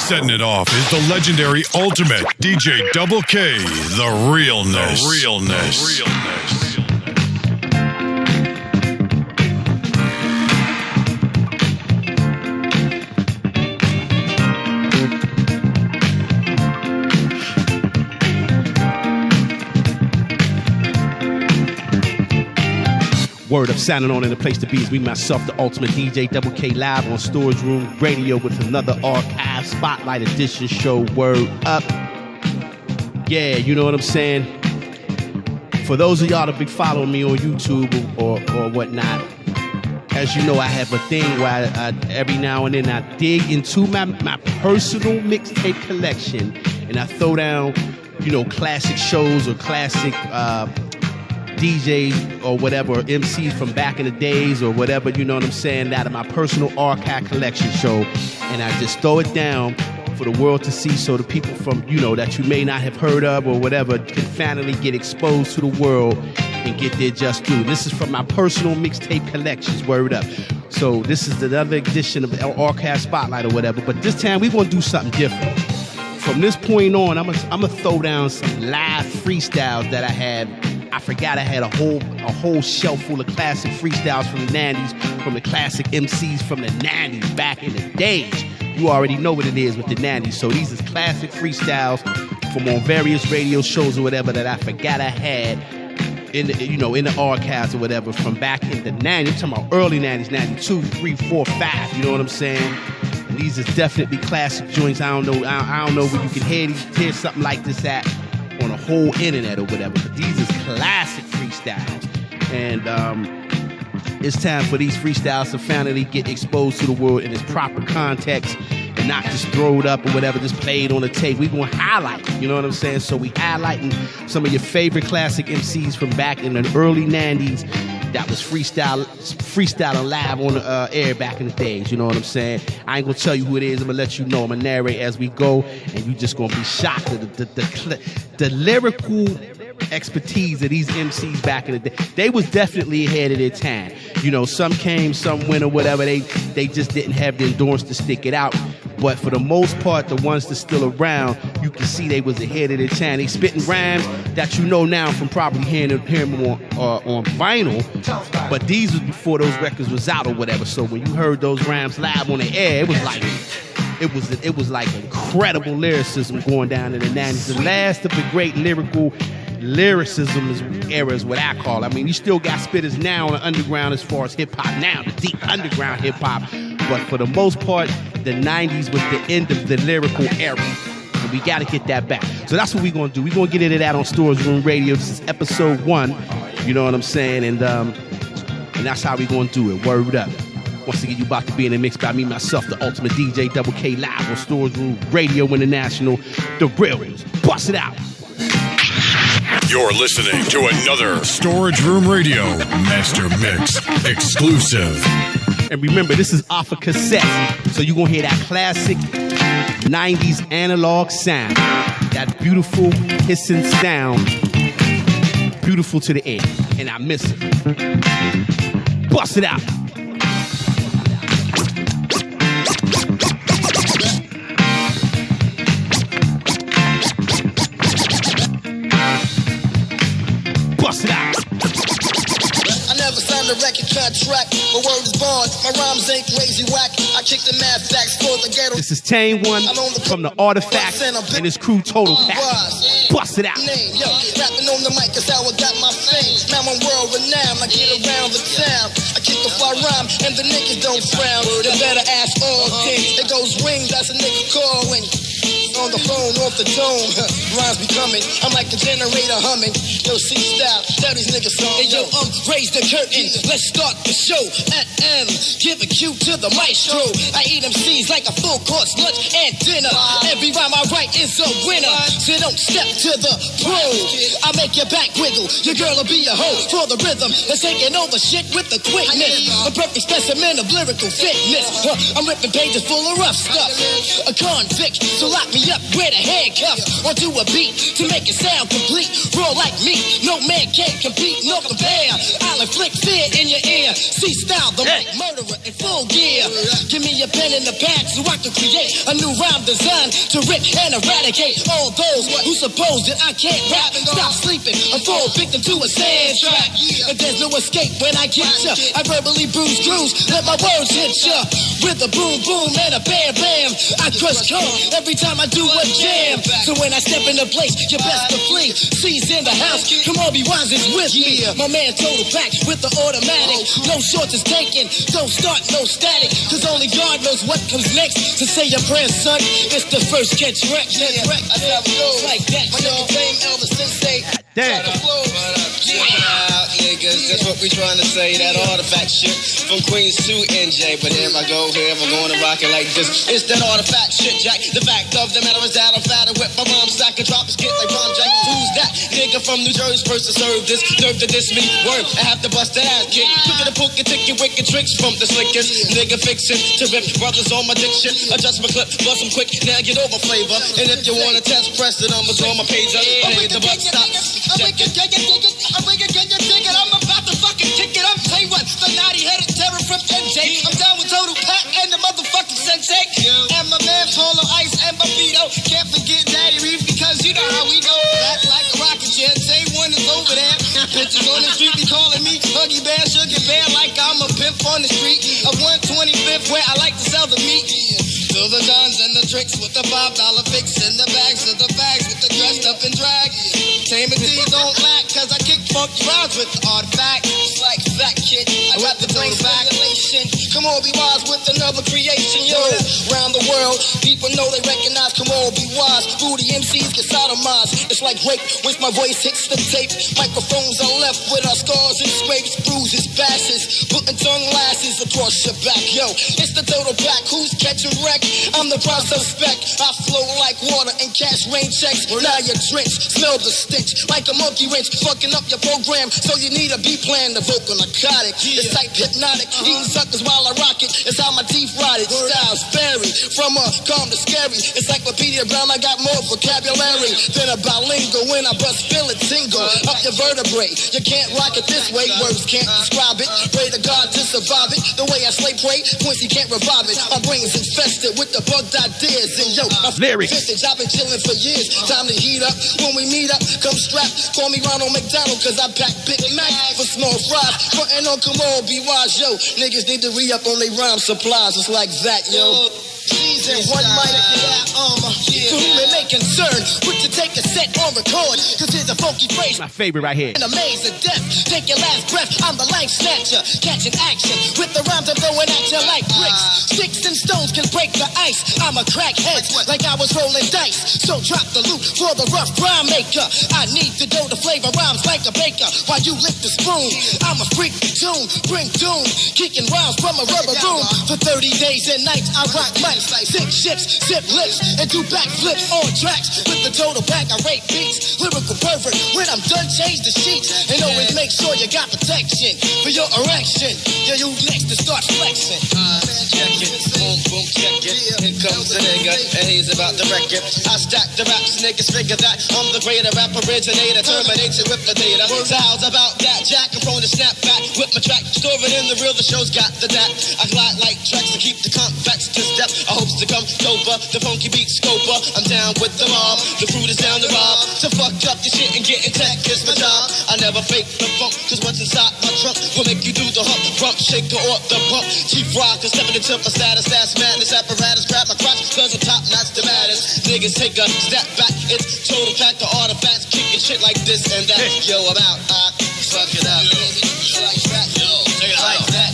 Setting it off is the legendary ultimate DJDoubleKK, the realness. The realness. The realness. Word up, sounding on in the place to be is me, myself, the ultimate DJDoubleKK, live on Storage Room Radio with another archive spotlight edition show. Word up. Yeah, you know what I'm saying? For those of y'all that be following me on YouTube or whatnot, as you know, I have a thing where every now and then I dig into my personal mixtape collection and I throw down, you know, classic shows or classic DJs or whatever, or MCs from back in the days or whatever, you know what I'm saying, out of my personal archive collection show, and I just throw it down for the world to see so the people from, you know, that you may not have heard of or whatever can finally get exposed to the world and get their just due. This is from my personal mixtape collections, word up. So this is another edition of the Archive Spotlight or whatever, but this time we're going to do something different. From this point on, I'm gonna throw down some live freestyles that I had. I forgot I had a whole shelf full of classic freestyles from the 90s, from the classic MCs from the 90s, back in the days. You already know what it is with the 90s. So these is classic freestyles from on various radio shows or whatever that I forgot I had in the, you know, in the archives or whatever from back in the 90s. I'm talking about early 90s, 92, 3, 4, 5. You know what I'm saying? And these is definitely classic joints. I don't know where you can hear something like this at on a whole internet or whatever, but these is classic freestyles, and it's time for these freestyles to finally get exposed to the world in its proper context and not just throw it up or whatever, just play it on the tape. We gonna highlight, you know what I'm saying? So we highlighting some of your favorite classic MCs from back in the early 90s that was freestyling live on the air back in the days, you know what I'm saying? I ain't gonna tell you who it is, I'm gonna let you know, I'm gonna narrate as we go, and you just gonna be shocked at the lyrical expertise of these MCs back in the day. They was definitely ahead of their time. You know, some came, some went or whatever, they just didn't have the endurance to stick it out. But for the most part, the ones that's still around, you can see they was ahead of their time. They spitting rhymes that you know now from probably hearing them on vinyl. But these was before those records was out or whatever. So when you heard those rhymes live on the air, it was like incredible lyricism going down in the 90s. The last of the great lyricism era is what I call it. I mean, you still got spitters now on the underground as far as hip-hop now, the deep underground hip-hop. But for the most part, the 90s was the end of the lyrical era. And we got to get that back. So that's what we're going to do. We're going to get into that on Storage Room Radio. This is episode 1. You know what I'm saying? And that's how we're going to do it. Word up. Once again, you about to be in the mix by me, myself, the ultimate DJDoubleKK, live on Storage Room Radio International. The REALNESS. Bust it out. You're listening to another Storage Room Radio Master Mix exclusive. And remember, this is off a cassette, so you're going to hear that classic 90s analog sound. That beautiful hissing sound. Beautiful to the ear. And I miss it. Bust it out. Bust it out. I never signed a record contract. My word is bond. My rhymes ain't crazy whack. I kick the mad facts for the ghetto. This is Tane One from the Artifact and his crew Total Pack. Bust it out. Yo, rapping on the mic is how I got my fame. Now I'm world renowned. I get around the town. I kick the fly rhyme and the niggas don't frown. They better ask all things. It goes ring, that's a nigga calling. On the phone, off the dome, rhymes be coming. I'm like the generator humming. Yo, C-style, tell these niggas song. Hey, yo, raise the curtain. Let's start the show. Give a cue to the maestro. I eat MCs like a full course lunch and dinner. Every rhyme I write is a winner. So don't step to the pro. I make your back wiggle. Your girl will be a hoe for the rhythm. That's taking over shit with the quickness. A perfect specimen of lyrical fitness. I'm ripping pages full of rough stuff. A convict, so lock me up. step with a handcuff onto a beat to make it sound complete. Raw like me, no man can compete, no compare. I'll inflict fear in your ear. See style, the mic murderer in full gear. Give me a pen and a pad so I can create a new rhyme design to rip and eradicate all those who suppose that I can't rap. Stop sleeping, I'm full victim to a sand trap. And there's no escape when I get ya. I verbally bruise grooves, let my words hit ya. With a boom boom and a bam bam, I crush calm every time I do a jam. So when I step in the place, you best to flee. C's in the house, come on, be wise is with me. My man total back with the automatic. No shorts is taken, don't start, no static. Cause only God knows what comes next. To say your prayer, son, it's the first catch wreck. That's how it goes. Like that, my nigga Dame Elvis Sensei. Damn. Niggas, that's what we trying to say. That artifact shit from Queens to NJ. But here I go, here I'm going to rock it like this. It's that artifact shit, Jack. The fact of the matter is that I'm fat and whip my rhyme stack and drop a skit like Ron Jack. Who's that nigga from New Jersey first to serve this? Nerve to diss me, word. I have to bust that ass kick. Quicker to poke and ticket wicked tricks from the slickest. Nigga fixin' to rip brothers on my dick shit. Adjust my clip, bust them quick, now get over flavor. And if you wanna test, press the numbers on my pager. Hey, the buck stop. I'm about to fucking kick it up. Tell you what, the naughty-headed terror from NJ. I'm down with Total Pack and the motherfucking Sensei. And my man Polo Ice and Babito. Can't forget Daddy Reef because you know how we go. Back like a rocket ship. Say one is over there. Bitches on the street be calling me Huggy Bear, Sugar Bear, like I'm a pimp on the street. A 125th where I like to sell the meat. To the guns and the tricks with the $5 fix in the bags of the bags with the dressed up and drag. Tame and D don't lack, cause I kick funky rhymes with the artifact. It's like that kid, I got the brain regulation. Come on, be wise with another creation, yo. Round the world, people know they recognize. Come on, be wise. Booty MCs get sodomized. It's like rape once my voice hits the tape. Microphones are left with our scars and scrapes, bruises, bashes, putting tongue lashes across your back, yo. It's the Total Pack, who's catching wreck? I'm the prime suspect. I flow like water and cash rain checks. Now you're drenched, smell the stench like a monkey wrench, fucking up your program. So you need a B plan, the vocal narcotic. It's like hypnotic, eating suckers while I rock it. It's how my teeth rotted. Styles vary from calm to scary. Encyclopedia Brown, I got more vocabulary than a bilingual. When I bust, feel it tingle up your vertebrae. You can't rock it this way, words can't describe it. Pray to God to survive it. The way I slay pray, Quincy can't revive it. My brain's infested with the bugged ideas. And yo, my lyrics. vintage, I've been chilling for years. Time to heat up. When we meet up, come strapped. Call me Ronald McDonald, cause I pack Big Mac for small fries. Frontin' on, come on, be wise, yo. Niggas need to re-up on their rhyme supplies. It's like that, yo. Season one might have armor. To whom it may concern, put to take a set on record. Cause here's a funky phrase. My favorite right here. An amazing death. Take your last breath. I'm the life snatcher. Catching action with the rhymes I'm throwing at you like bricks. Sticks and stones can break the ice. I'm a crackhead like I was rolling dice. So drop the loot for the rough rhyme maker. I need to know the flavor rhymes like a baker. While you lick the spoon, I'm a freak tune. Bring doom. Kicking rhymes from a rubber room. For 30 days and nights I rock mics. Six ships, sip lips, and do backflips on tracks. With the Total Pack, I rate beats. Lyrical pervert, when I'm done, change the sheets. And always make sure you got protection for your erection. Yeah, you next to start flexing. Check it, boom, boom, check it. Here comes the nigga, and he's about to wreck it. I stack the raps, niggas figure that I'm the greater rap originator. Terminator with the data. Styles about that, Jack, I'm prone to snap back. With my track, store it in the real, the show's got the dat. I glide like tracks to keep the compacts to step. I hope to come over, the funky beat scoper. I'm down with the mob, the fruit is down the rob. To fuck up the shit and get in tech is my job. I never fake the funk, cause what's inside my trunk will make you do the hump, rump, shaker or the bump. Chief rocker, stepping into my status, that's madness. Apparatus, grab my crotch, cause I'm top notch the maddest. Niggas take a step back, it's Total Pack, the artifacts, kicking shit like this and that. Yo, I'm out, fuck it up. Like that, yo, check it out. Like that.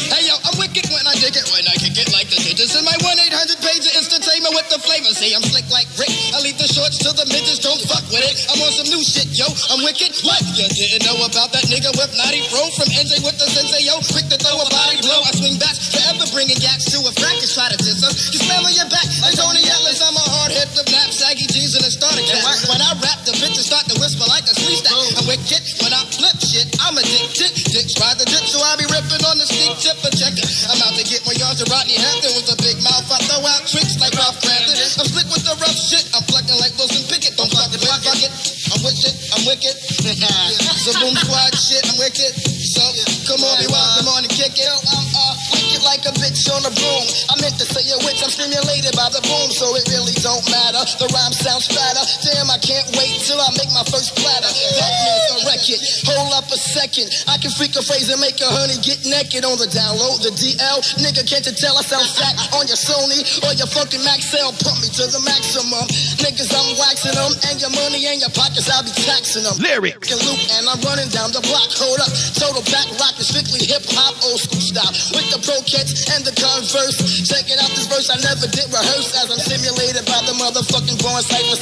Hey yo, I'm wicked when I dig it, when I kick it like the digits in my 1-800 page of instantainment with the flavor. See, I'm slick like Rick. I leave the shorts to the midgets, don't fuck with it. I'm on some new shit, yo. I'm wicked. What? You didn't know about that nigga with naughty pro from NJ with the sensei, yo. Quick to throw a body blow. I swing back, forever bringing gats to a fracas. Try to diss us. You smell on your back like Tony Atlas. I'm a hard head with nap, saggy jeans and a starter cat. When I rap, the bitches start to whisper like a sleep stack. I'm wicked. When I flip shit, I'm addicted. Dicks ride the dip, so I be ripping on the sneak tip and check it. I'm out to get more yards of Rodney Hampton with a big mouth. I throw out tricks like Ralph Crampton. I'm slick with the rough shit. on a broom. I meant to say a witch, I'm stimulated by the boom, so it really don't matter. The rhyme sounds fatter. Damn, I can't wait till I make my first platter. That means a record. Hold up a second. I can freak a phrase and make a honey get naked on the download. The DL, nigga, can't you tell I sound sack on your Sony or your fucking Maxell? Pump me to the maximum. Niggas, I'm waxing them, and your money and your pockets, I'll be taxing them. Lyrics. Loop, and I'm running down the block. Hold up, total back rock is strictly hip hop, old school style. With the pro kits and the Converse. Check it out, this verse I never did rehearse as I'm simulated by the motherfucking born cipher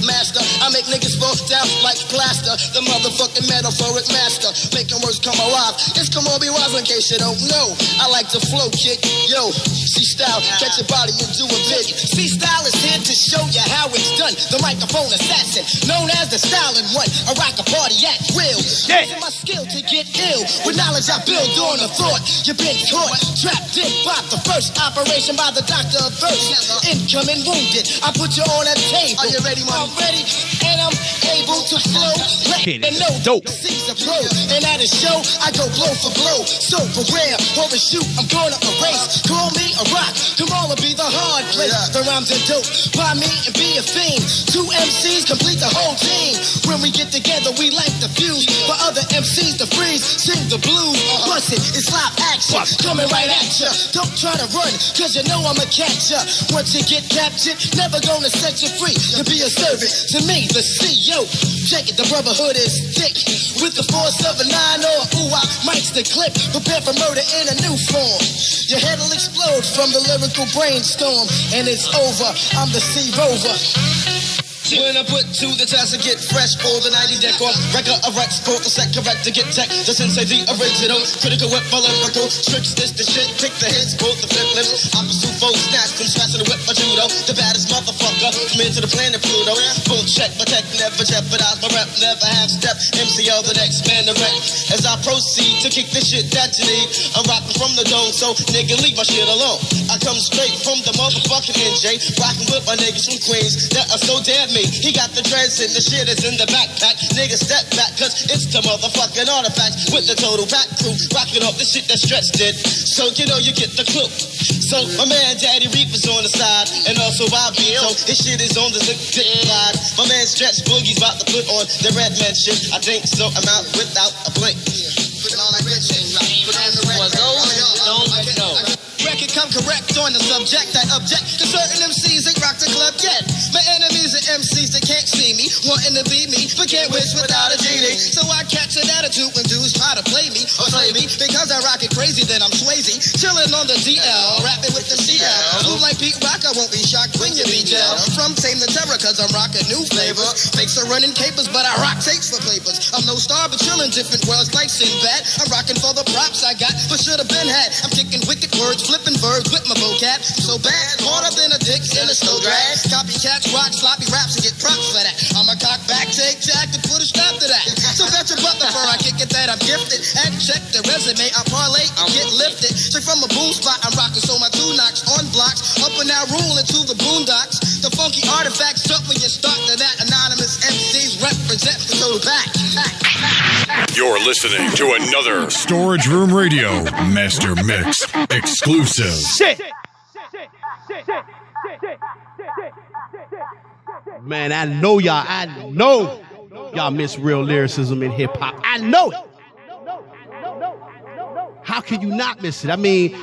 master. I make niggas fall down like plaster. The motherfucking metaphoric master, making words come alive. It's come on, be wise in case you don't know. I like to flow, kid. Yo, C-Style, catch your body and do a bit. C-Style is here to show you how it's done. The microphone assassin, known as the styling one. I rock a party at will. Using my skill to get ill. With knowledge I build on a thought. You've been caught, trapped in by the first operation by the doctor of verse. Incoming wounded, I put you on a table. Are you ready, man? I'm ready, and I'm able to flow. Let them know Dope. C's a pro. And at a show, I go blow for blow. So for rare, or a shoot, I'm gonna erase. Call me a rock, tomorrow be the hard place. The rhymes are dope, buy me and be a fiend. Two MCs complete the whole team. When we get together, we like the fuse. For other MCs to freeze, sing the blues. Bust it, it's live action, coming right at ya. Don't try to run, cause you know I'm a catcher. Once you get captured, never gonna set you free. To be a servant to me, the CEO. Check it, the brotherhood is thick. With the force of a 9 or ooh, mic's the clip. Prepare for murder in a new form. Your head'll explode from the lyrical brainstorm. And it's over, I'm the C Rover. When I put to the test, I get fresh for the 90 decor. Record of Rex, for the set correct to get tech. The sensei, the original. Critical whip, my lyrical. Tricks, this, the shit. Pick the hits, quote the flip lips. I'm a full snatch, from scratch to the whip, my judo. The baddest motherfucker, from into the planet Pluto. Full check, my tech, never jeopardize my rep. Never half step, MCO, the next man direct. As I proceed to kick the shit that you need. I'm rocking from the dome, so nigga, leave my shit alone. I come straight from the motherfucking NJ. Rocking with my niggas from Queens that are so damn mean. He got the dreads and the shit is in the backpack. Nigga, step back, cause it's the motherfucking artifact. With the total back crew, rocking off the shit that Stretch did. So you know you get the clue. So my man Daddy Reaper's on the side, and also Bobby. So his shit is on the dick glide. My man Stretch Boogie's about to put on the red man shit. I think so, I'm out without a blink. Put all that red chain rock. Put on the red. For those who don't know. Record come correct on the subject that object. Cause certain MCs ain't rock the club yet. My enemies are MCs that can't see me, wanting to be me, but can't wish without a GD. So I catch an attitude when dudes try to play me or play me. Because I rock it crazy, then I'm Swayze. Chilling on the DL, rapping with the CL. Move like Pete Rock, I won't be shocked when you be jail. From Tame the Terror, cause I'm rocking new flavors. Fakes are running capers, but I rock tapes for papers. I'm no star, but chilling different worlds like Sinbad. I'm rocking for the props I got, but should've been had. I'm kicking wicked words, flipping verbs with my vocab. I'm so bad, harder than a dick in a snow drag. Copycats rock sloppy raps and get props for that. I'm a cock back, take jack and put a stop to that. So bet your butt before I kick it that I'm gifted. And check the resume, I parlay and get lifted. Straight from a boom spot, I'm rocking so my two knocks on blocks. Up and now rule into the boondocks. The funky artifacts jump when you start to that. Anonymous MCs represent the total back. You're listening to another Storage Room Radio Master Mix exclusive. Shit. Man, I know y'all miss real lyricism in hip hop. I know it. How can you not miss it? I mean,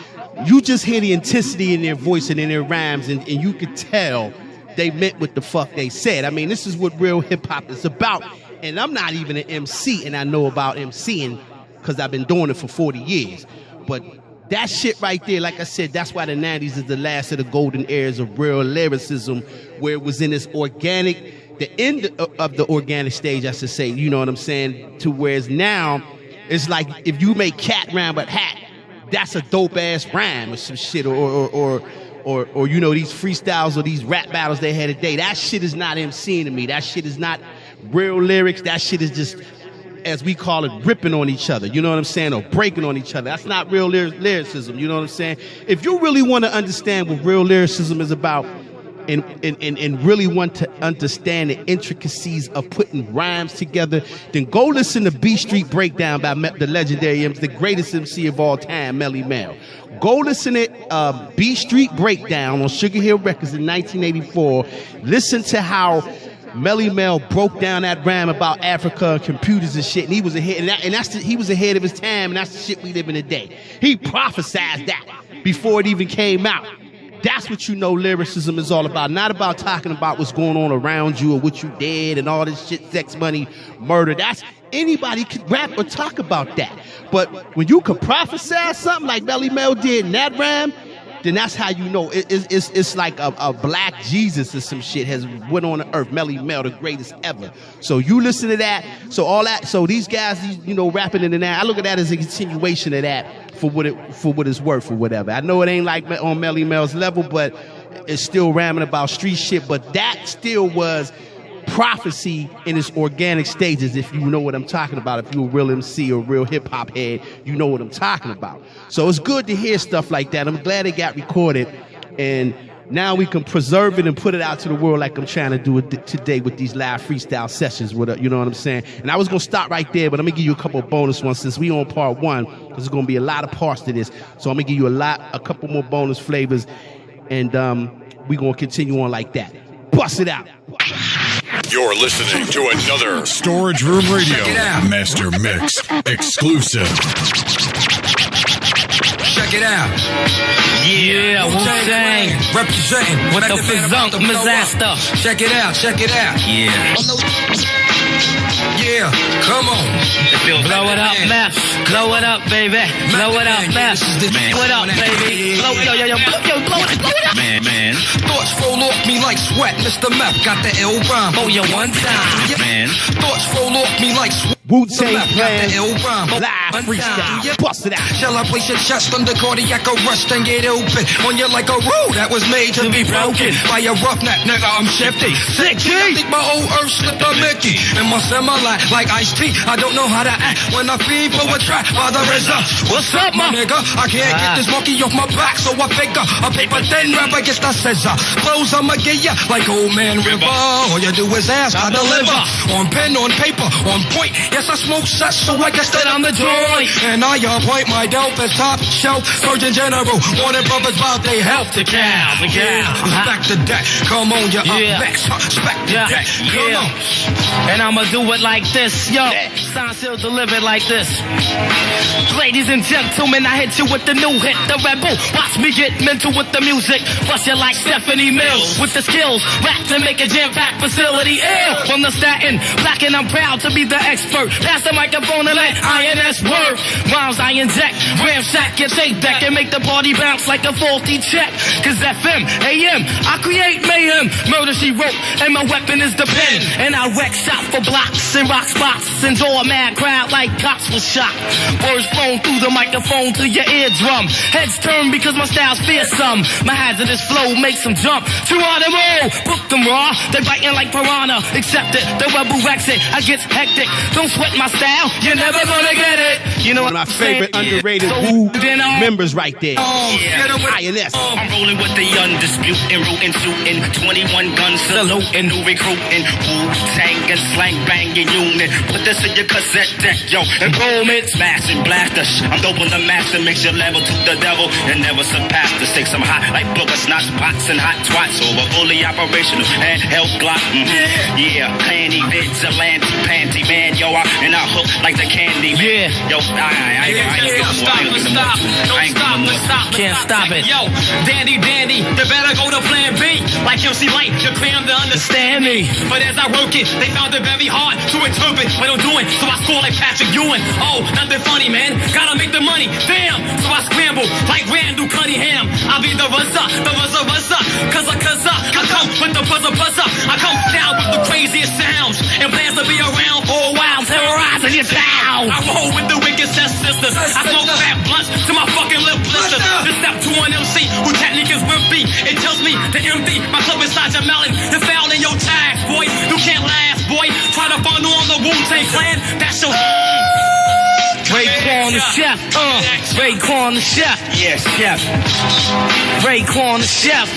you just hear the intensity in their voice and in their rhymes, and you could tell they meant what the fuck they said. I mean, this is what real hip hop is about. And I'm not even an MC, and I know about MCing because I've been doing it for 40 years. But that shit right there, like I said, that's why the 90s is the last of the golden eras of real lyricism, where it was in this organic, the end of the organic stage, I should say, you know what I'm saying, to whereas now, it's like if you make cat rhyme but hat, that's a dope-ass rhyme or some shit, or you know, these freestyles or these rap battles they had today. That shit is not MCing to me. That shit is not real lyrics. That shit is just, as we call it, ripping on each other, you know what I'm saying, or breaking on each other. That's not real lyricism, you know what I'm saying? If you really want to understand what real lyricism is about and really want to understand the intricacies of putting rhymes together, then go listen to B Street Breakdown by the legendary MC, the greatest MC of all time, MEL-MAN. Go listen to B Street Breakdown on Sugar Hill Records in 1984. Listen to how MEL-MAN broke down that rhyme about Africa and computers and shit, and he was ahead, he was ahead of his time, and that's the shit we live in today. He prophesied that before it even came out. That's what you know lyricism is all about. Not about talking about what's going on around you or what you did and all this shit, sex, money, murder. That's anybody could rap or talk about that. But when you could prophesy something like MEL-MAN did in that rhyme, then that's how you know it's like a black Jesus or some shit has went on the earth. MEL-MAN, the greatest ever. So you listen to that. So all that. So these guys, you know, rapping in that. I look at that as a continuation of that for what it's worth or whatever. I know it ain't like on MEL-MAN's level, but it's still rhyming about street shit. But that still was prophecy in its organic stages, if you know what I'm talking about. If you're a real MC or a real hip-hop head, you know what I'm talking about. So it's good to hear stuff like that. I'm glad it got recorded, and now we can preserve it and put it out to the world like I'm trying to do it today with these live freestyle sessions. You know what I'm saying? And I was going to stop right there, but I'm going to give you a couple of bonus ones since we on part one, because there's going to be a lot of parts to this. So I'm going to give you a couple more bonus flavors, and we're going to continue on like that. Bust it out. You're listening to another Storage Room Radio Master Mix exclusive. Check it out. Yeah, wu-tang. Representing with the fazunk disaster. Check it out, check it out. Yeah. Yeah, come on. Blow it up, Meth. Blow it up, baby. Blow it up, Meth. Blow it up, baby. Blow it up. Man. Thoughts roll off me like sweat. Mr. Meth got the ill rhyme. Oh, you one time. Man. Thoughts roll off me like sweat. Wu-Tang Clan, live freestyle. Bust it out. Shall I place your chest under cardiac arrest and get open on you like a rule that was made to be broken by a roughneck, nigga? I'm shifty. I think my whole earth slipped a Mickey and my semi-light like iced tea. I don't know how to act when I feed for a track by the RZA. What's up, my nigga? I can't get this monkey off my back, so I figure a paper thin rapper gets the scissor. Clothes I'ma get ya like Old Man River. All you do is ask, I deliver. On pen, on paper, on point. Yes, I smoke such, so I guess that I'm the joy. And I appoint my dope as top shelf Surgeon General. Warning brothers about they health to cow. Respect the deck. Come on, you're up next. Respect the deck. Come on. And I'ma do it like this, yo. Sign still delivered like this. Ladies and gentlemen, I hit you with the new hit, the rebel. Watch me get mental with the music. Plus you like Stephanie Mills with the skills. Rap to make a jam-packed facility ill. From the Staten, black and I'm proud to be the expert. Pass the microphone and let INS work. Rhymes I inject, ramshack your tape deck and make the party bounce like a faulty check. Cause FM, AM, I create mayhem. Murder she wrote, and my weapon is the pen. And I wreck shop for blocks and rock spots and draw a mad crowd like cops was shot. Words flown through the microphone to your eardrum. Heads turn because my style's fearsome. My hazardous flow makes them jump. True audible, book them raw. They biting like piranha. Accept it, the rebel wrecks it. I get hectic. Don't sweat my style, you're never gonna get it. You know one of my favorite underrated Wu members right there. INS. I'm rolling with the undisputed, rootin', shooting, 21 guns, saluting, new recruiting, Wu-Tang and slang banging unit. Put this in your cassette deck, yo, and boom it, smash and blast us. I'm dope on the master, mix your level to the devil and never surpass the stakes. I'm hot like boogers, not spots and hot twats over fully operational handheld Glock. Yeah, panty vigilante, panty man, yo, and I hook like the candy man. Yo, I can't stop it. Yo, dandy, they better go to plan B. Like MC Light, you're crammed to understand me. But as I work it, they found it very hard to interpret what I'm doing. So I score like Patrick Ewing. Oh, nothing funny, man. Gotta make the money. Damn. So I scramble like Randall Cunningham. I'll be the buzzer. Cause I come with the buzzer. I come down with the craziest sounds and plans to be around for a while, terrorizing your town. I roll with the wickedest sisters. I smoke fat blunts to my fucking lip blisters. This step to an MC who technique is wimpy. It tells me to empty my club inside your melon. You're foul in your tags, boy. You can't last, boy. Try to funnel on the Wu-Tang Clan. That's your Raekwon the chef, Raekwon the chef. Yes, chef. Raekwon the chef,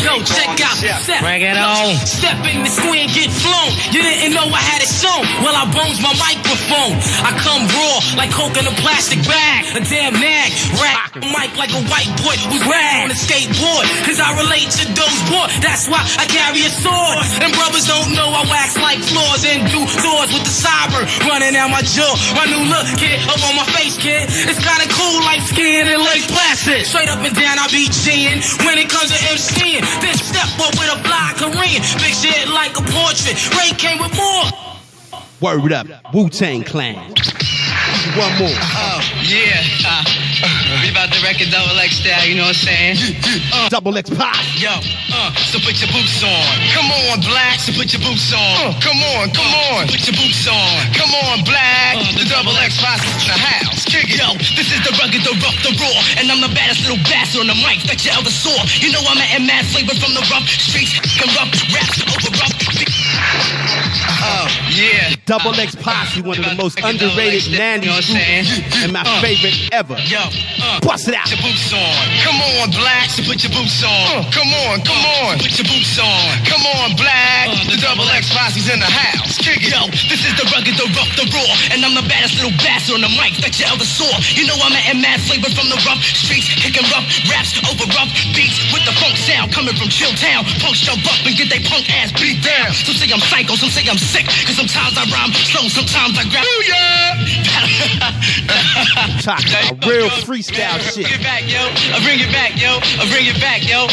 Yo, check out the set. Bring it on. Step in the square and get flown. You didn't know I had it shown. Well, I bones my microphone. I come raw like coke in a plastic bag. A damn nag. Rack mic like a white boy who's rag on a skateboard. Cause I relate to those boys. That's why I carry a sword. And brothers don't know I wax like floors and do doors with the cyber running out my jaw. My new look, kid, up on my face, kid. It's kinda cool like skin and Lake Placid. Straight up and down, I be G'ing. When it comes to MCing, then step up with a fly Korean. Big shit like a portrait. Ray came with more. Word up, Wu-Tang Clan. One more. Oh, yeah. We about to record DoubleKK style, you know what I'm saying? DoubleKK pop. Yo, so put your boots on. Come on, black, so put your boots on. Come on, so put your boots on. Come on, black, the DoubleKK spots in the house. Kick it. Yo, this is the rugged, the rough, the raw. And I'm the baddest little bastard on the mic that you ever saw. You know I'm at mad flavor from the rough streets. And rough raps over rough beats. Oh, yeah. DoubleKK Posse, one of the most underrated 90s groups and my favorite ever. Yo, bust it out. Put your boots on. Come on, black, so put your boots on. Come on, put your boots on. Come on, black, the DoubleKK Posse's in the house. Kick it. Yo, this is the rugged, the rough, the raw. And I'm the baddest little bastard on the mic that you ever saw. You know I'm at mad flavor from the rough streets. Kicking rough raps over rough beats with the funk sound coming from Chill Town. Punks jump up and get they punk ass beat down. Some say I'm psycho, some say I'm sick. Cause sometimes I rhyme slow, sometimes I grab. Talking about real freestyle shit. Bring it back, yo. I bring it back, yo. I bring it back, yo.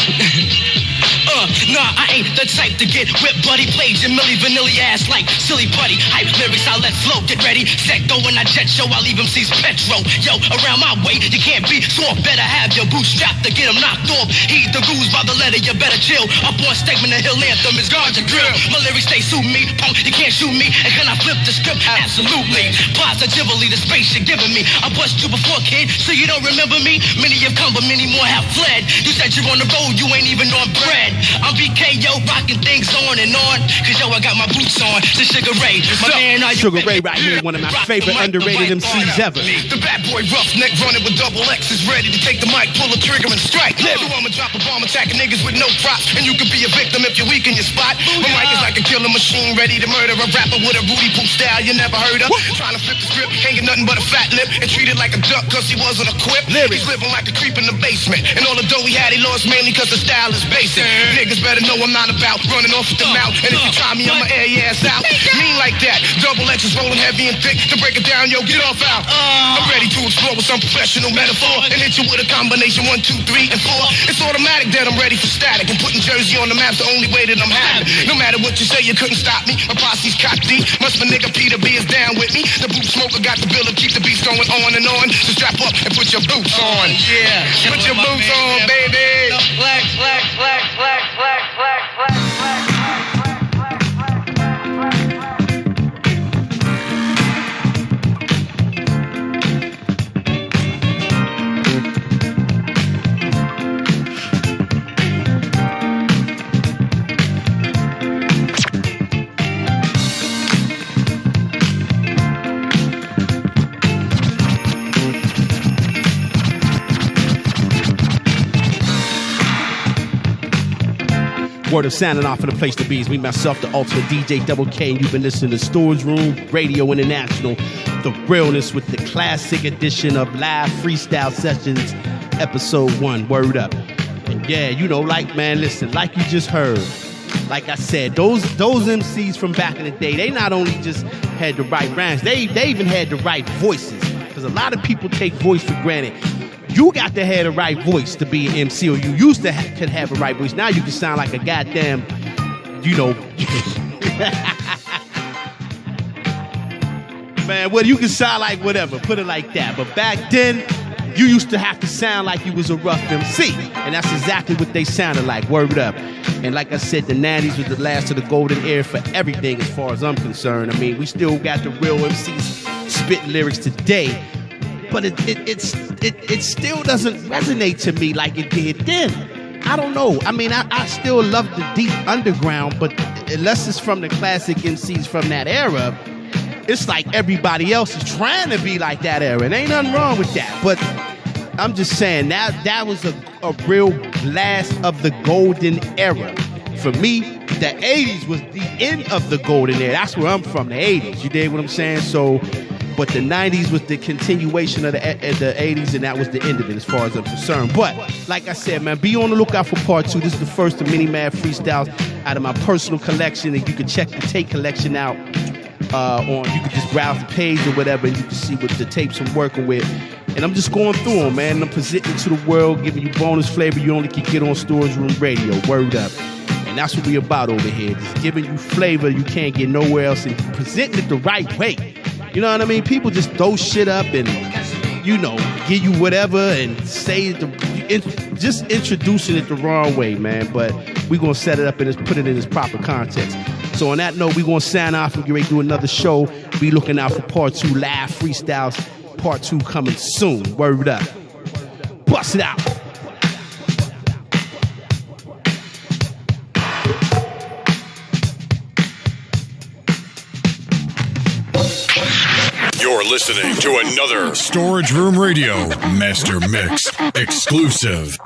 Nah, I ain't the type to get whipped, buddy. Played your Milli Vanilli ass like silly putty. Hype lyrics, I let flow. Get ready, set, go when I jet show. I leave MC's petro. Yo, around my way, you can't be soft. Better have your boots strapped to get them knocked off. Heed the rules by the letter, you better chill. Up on statement, the hill anthem is guard your grill. My lyrics, they suit me, punk, you can't shoot me. And can I flip the script? Absolutely. Positively, the space you're giving me. I bust you before, kid, so you don't remember me. Many have come, but many more have fled. You said you're on the road, you ain't even on bread. I'm BK, yo, rocking things on and on. Cause yo, I got my boots on. The Sugar Ray, my man, are you Sugar Ray right here, one of my favorite underrated MCs ever. The bad boy roughneck running with DoubleKK is ready to take the mic, pull a trigger and strike. So I'ma drop a bomb attacking niggas with no props. And you could be a victim if you're weak in your spot. My mic is like a killer machine ready to murder a rapper with a Rudy Poop style you never heard of. Trying to flip the script, ain't get nothing but a fat lip. And treat it like a duck cause he wasn't equipped. He's living like a creep in the basement. And all the dough he had he lost mainly cause the style is basic. Niggas better know I'm not about running off with the mouth. And if you try me, I'ma air your ass out. Mean like that. DoubleKK is rolling heavy and thick. To break it down, yo, get off out. I'm ready to explore with some professional metaphor. And hit you with a combination 1, 2, 3, and 4. It's automatic that I'm ready for static. And putting Jersey on the map's the only way that I'm having. No matter what you say, you couldn't stop me. My posse's cocky. Must my nigga Peter B is down with me. The boot smoker got the bill to keep the beats going on and on. So strap up and put your boots on. Yeah. Put your boots on, baby. Black. Word of sounding off for the place to be is me, myself, the ultimate DJDoubleKK, and you've been listening to Storage Room Radio International, the realness with the classic edition of live freestyle sessions, episode 1. Word up. And yeah, you know, like, man, listen, like you just heard, like I said, those MCs from back in the day, they not only just had the right rhymes, they even had the right voices. Because a lot of people take voice for granted. You got to have the right voice to be an MC, or you used to could have a right voice. Now you can sound like a goddamn, you know, man, well, you can sound like whatever, put it like that. But back then, you used to have to sound like you was a rough MC. And that's exactly what they sounded like, word up. And like I said, the 90s was the last of the golden era for everything as far as I'm concerned. I mean, we still got the real MCs spitting lyrics today. But it still doesn't resonate to me like it did then. I don't know. I mean, I still love the deep underground, but unless it's from the classic MCs from that era, it's like everybody else is trying to be like that era. And ain't nothing wrong with that. But I'm just saying, that was a real last of the golden era. For me, the 80s was the end of the golden era. That's where I'm from, the 80s. You dig what I'm saying? So, but the 90s was the continuation of the 80s, and that was the end of it as far as I'm concerned. But, like I said, man, be on the lookout for part 2. This is the first of many mad freestyles out of my personal collection, and you can check the tape collection out on, you can just browse the page or whatever, and you can see what the tapes I'm working with. And I'm just going through them, man. And I'm presenting to the world, giving you bonus flavor you only can get on Storage Room Radio. Word up. And that's what we about over here. Just giving you flavor you can't get nowhere else and presenting it the right way. You know what I mean? People just throw shit up and, you know, give you whatever and say it, just introducing it the wrong way, man. But we're going to set it up and put it in its proper context. So on that note, we're going to sign off and get ready to do another show. Be looking out for part 2, live freestyles. Part 2 coming soon. Word up. Bust it out. You're listening to another Storage Room Radio Master Mix exclusive.